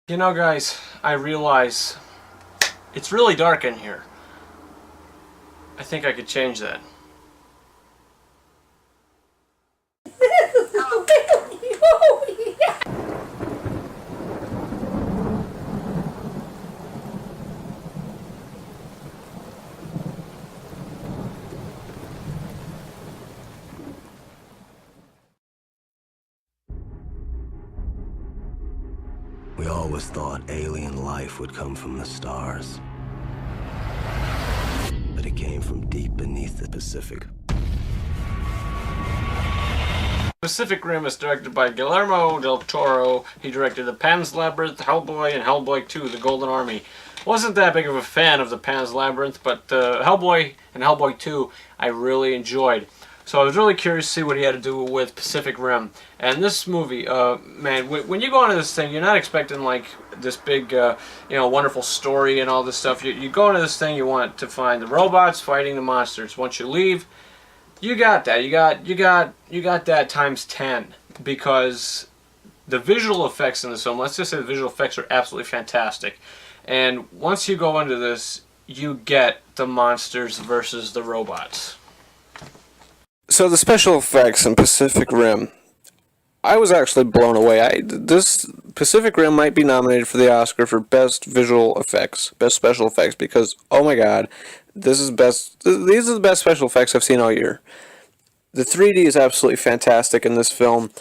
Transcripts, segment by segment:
You know, guys, I realize it's really dark in here. I think I could change that. We always thought alien life would come from the stars. But it came from deep beneath the Pacific. Pacific Rim is directed by Guillermo del Toro. He directed The Pan's Labyrinth, Hellboy, and Hellboy 2, The Golden Army. Wasn't that big of a fan of The Pan's Labyrinth, but Hellboy and Hellboy 2 I really enjoyed. So I was really curious to see what he had to do with Pacific Rim. And this movie, man, when you go into this thing, you're not expecting like this big, wonderful story and all this stuff. You go into this thing, you want to find the robots fighting the monsters. Once you leave, you got that. You got that times 10, because the visual effects in this film, let's just say the visual effects are absolutely fantastic. And once you go into this, you get the monsters versus the robots. So the special effects in Pacific Rim, I was actually blown away. This Pacific Rim might be nominated for the Oscar for Best Visual Effects, Best Special Effects, because, oh my god, this is best. These are the best special effects I've seen all year. The 3D is absolutely fantastic in this film.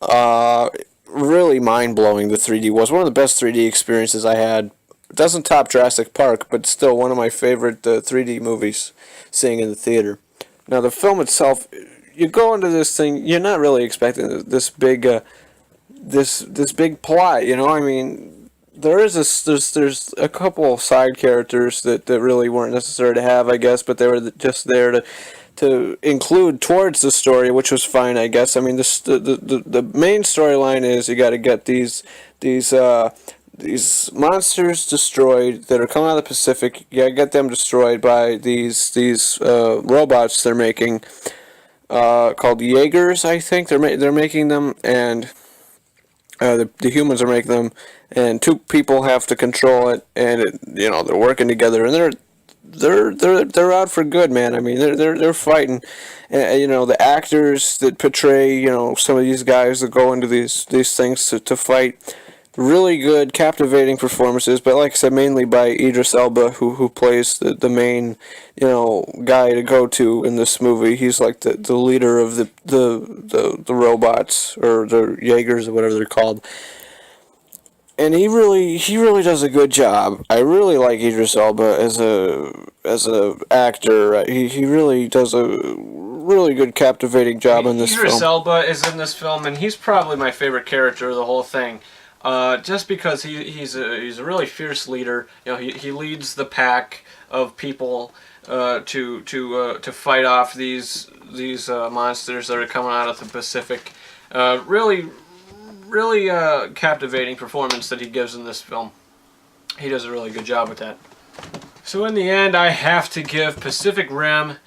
Really mind-blowing, the 3D was. One of the best 3D experiences I had. It doesn't top Jurassic Park, but still one of my favorite 3D movies seeing in the theater. Now, the film itself, you go into this thing, you're not really expecting this big, this big plot. You know, I mean, there's a couple of side characters that really weren't necessary to have, I guess, but they were just there to include towards the story, which was fine, I guess. I mean, the main storyline is you got to get these monsters destroyed that are coming out of the Pacific. You gotta get them destroyed by these robots they're making, called Jaegers, I think. They're making them, and the humans are making them, and two people have to control it, and they're working together, and they're out for good, man. I mean, they're fighting, and the actors that portray some of these guys that go into these things to fight. Really good, captivating performances, but like I said, mainly by Idris Elba, who plays the main, guy to go to in this movie. He's like the leader of the robots, or the Jaegers, or whatever they're called. And he really does a good job. I really like Idris Elba as a actor. He really does a really good, captivating job in this film. Idris Elba is in this film, and he's probably my favorite character of the whole thing. Just because he's a really fierce leader. He leads the pack of people to fight off these monsters that are coming out of the Pacific. Really captivating performance that he gives in this film. He does a really good job with that. So in the end, I have to give Pacific Rim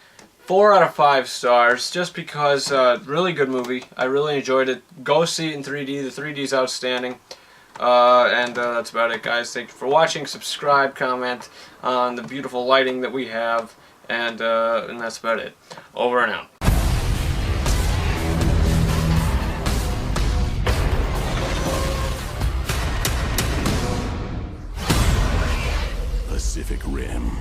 4 out of 5 stars, just because really good movie. I really enjoyed it. Go see it in 3D. The 3D is outstanding. And that's about it, guys. Thank you for watching. Subscribe, comment on the beautiful lighting that we have, and that's about it. Over and out. Pacific Rim.